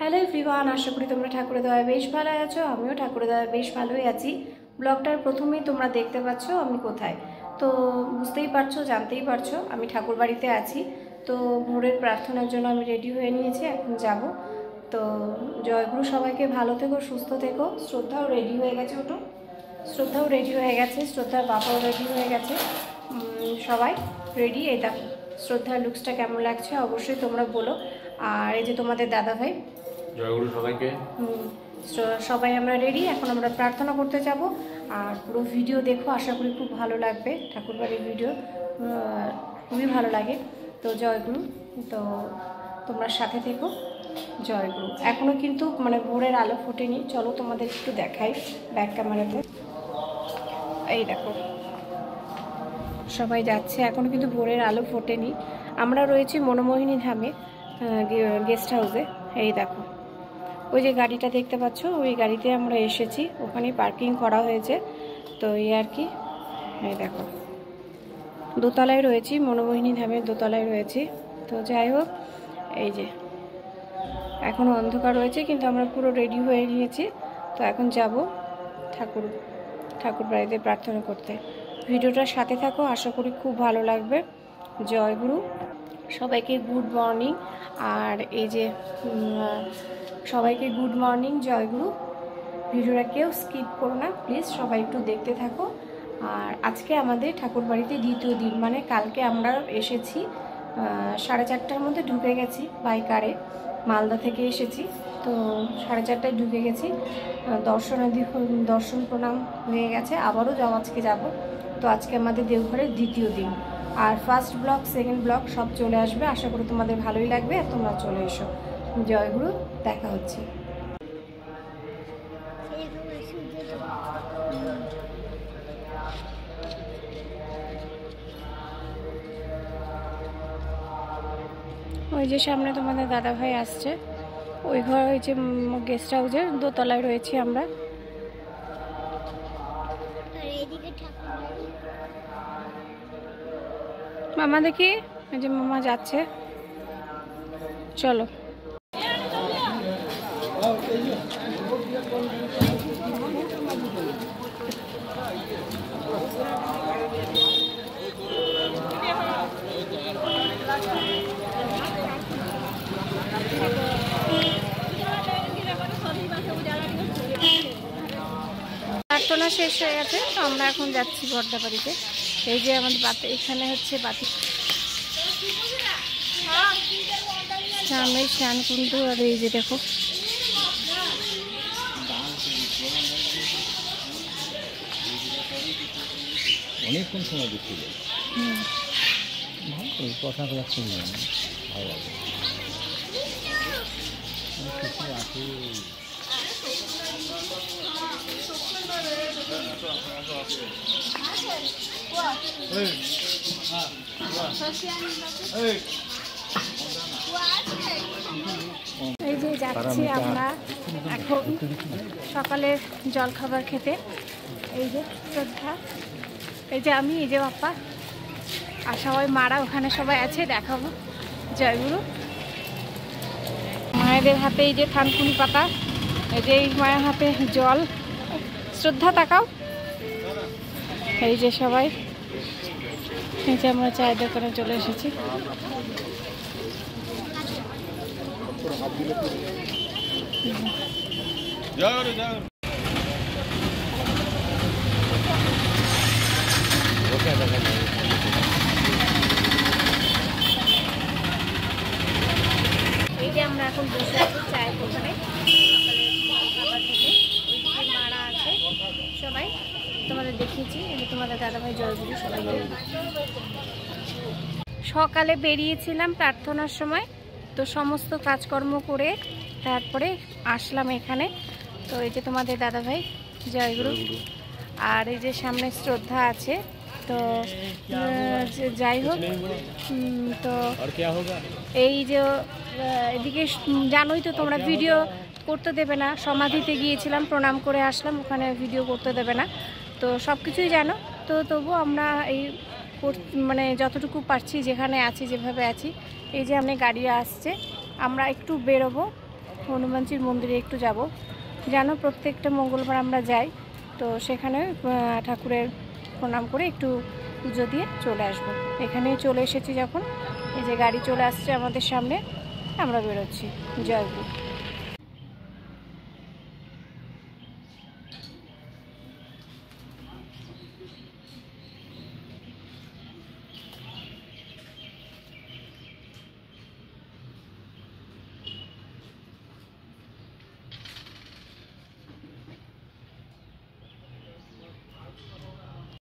Hello everyone, আশা করি তোমরা ঠাকুরের দয়ায় বেশ ভালো আছো। আমিও ঠাকুরের দয়ায় বেশ ভালোই আছি। ব্লগটার প্রথমেই তোমরা দেখতে পাচ্ছ আমি কোথায়, তো বুঝতেই পারছো, জানতেই পারছো আমি ঠাকুর বাড়িতে আছি। তো ভোরের প্রার্থনার জন্য আমি রেডি হয়ে নিয়েছি, এখন যাব। তো জয়গুরু, সবাইকে ভালো থেকো, সুস্থ থেকো। শ্রদ্ধাও রেডি হয়ে গেছে, ওটো শ্রদ্ধাও রেডি হয়ে গেছে, শ্রদ্ধার বাবাও রেডি হয়ে গেছে, সবাই রেডি। এই দেখো শ্রদ্ধার লুকসটা কেমন লাগছে অবশ্যই তোমরা বলো। আর এই যে তোমাদের দাদা ভাই, জয়গুরু সবাইকে। সবাই আমরা রেডি, এখন আমরা প্রার্থনা করতে যাব। আর পুরো ভিডিও দেখো, আশা করি খুব ভালো লাগবে। ঠাকুরবাড়ির ভিডিও খুবই ভালো লাগে। তো জয়গুরু, তো তোমরা সাথে থেকো। জয়গুরু। এখনও কিন্তু ভোরের আলো ফোটেনি, চলো তোমাদের একটু দেখাই ব্যাক ক্যামেরাতে। এই দেখো সবাই যাচ্ছে, এখনও কিন্তু ভোরের আলো ফোটেনি। আমরা রয়েছি মনোমোহিনী ধামে গেস্ট হাউসে। এই দেখো ওই যে গাড়িটা দেখতে পাচ্ছ, ওই গাড়িতে আমরা এসেছি, ওখানে পার্কিং করা হয়েছে। তো এই আর কি, এই দেখো দোতলায় রয়েছি, মনোমোহিনী ধামের দোতলায় রয়েছি। তো যাই হোক, এই যে এখনও অন্ধকার রয়েছে, কিন্তু আমরা পুরো রেডি হয়ে নিয়েছি। তো এখন যাব ঠাকুর বাড়িতে প্রার্থনা করতে। ভিডিওটার সাথে থাকো, আশা করি খুব ভালো লাগবে। জয়গুরু, সবাইকে গুড মর্নিং। আর এই যে সবাইকে গুড মর্নিং, জয়গুরু। ভিডিওটা কেউ স্কিপ করো না প্লিজ, সবাই একটু দেখতে থাকো। আর আজকে আমাদের ঠাকুর বাড়িতে দ্বিতীয় দিন, কালকে আমরা এসেছি 4:30টার মধ্যে ঢুকে গেছি বাই কারে, মালদা থেকে এসেছি। তো 4:30টায় ঢুকে গেছি, দর্শন প্রণাম হয়ে গেছে, আবারও আজকে যাব। তো আজকে আমাদের দেওঘরের দ্বিতীয় দিন। আর ফার্স্ট ব্লগ, সেকেন্ড ব্লগ সব চলে আসবে, আশা করি তোমাদের ভালোই লাগবে। আর তোমরা চলে এসো। জয়গুরু, দেখা হচ্ছে। ওই যে সামনে তোমাদের দাদা ভাই আসছে, ওই ঘর হয়েছে গেস্ট হাউসের দোতলায় রয়েছি আমরা। মামা দেখি, এই যে মামা যাচ্ছে, চলো। প্রার্থনা শেষ হয়ে গেছে, তো আমরা এখন যাচ্ছি বর্দা বাড়িতে। এই যে আমাদের এখানে হচ্ছে বাতি সামনে স্নান কুণ্ড। আর এই যে দেখো অনেকক্ষণ সময় দিচ্ছিল, কথা যাচ্ছে ভালো লাগে। এই যে যাচ্ছি আমরা এখন সকালের জলখাবার খেতে। এই যে শ্রদ্ধা, এই যে আমি, এই যে বাপ্পা, আর সবাই মারা ওখানে সবাই আছে, দেখাবো। জয়গুরু। মায়েদের হাতে এই যে থানকুনি পাতা, এই যে এই মায়ের হাতে জল। শ্রদ্ধা, তাকাও। এই যে সবাই, এই যে আমরা চায়ের দোকানে চলে এসেছি। এই যে আমরা এখন বসে আছি চায়ের দোকানে, খাবার থেকে ওইদিকে মারা আছে সবাই, তোমাদের দেখিয়েছি। এই যে তোমাদের দাদাভাই জয়গুরু, সবাই সকালে বেরিয়েছিলাম প্রার্থনার সময়। তো সমস্ত কাজকর্ম করে তারপরে আসলাম এখানে। তো এই যে তোমাদের দাদাভাই জয়গুরু, আর এই যে সামনে শ্রদ্ধা আছে। তো যাই হোক, তো এই যে এদিকে জানোই তো তোমরা, ভিডিও করতে দেবে না। সমাধিতে গিয়েছিলাম, প্রণাম করে আসলাম, ওখানে ভিডিও করতে দেবে না। তো সব কিছুই জানো। তো তবু আমরা এই যতটুকু পারছি, যেখানে আছি, যেভাবে আছি। এই যে আমি গাড়ি আসছে, আমরা একটু বেরোবো, হনুমানজির মন্দিরে একটু যাব। জানো প্রত্যেকটা মঙ্গলবার আমরা যাই, তো সেখানে ঠাকুরের প্রণাম করে একটু পুজো দিয়ে চলে আসব। এখানে চলে এসেছি যখন, এই যে গাড়ি চলে আসছে আমাদের সামনে, আমরা বেরোচ্ছি। জয়গুরু।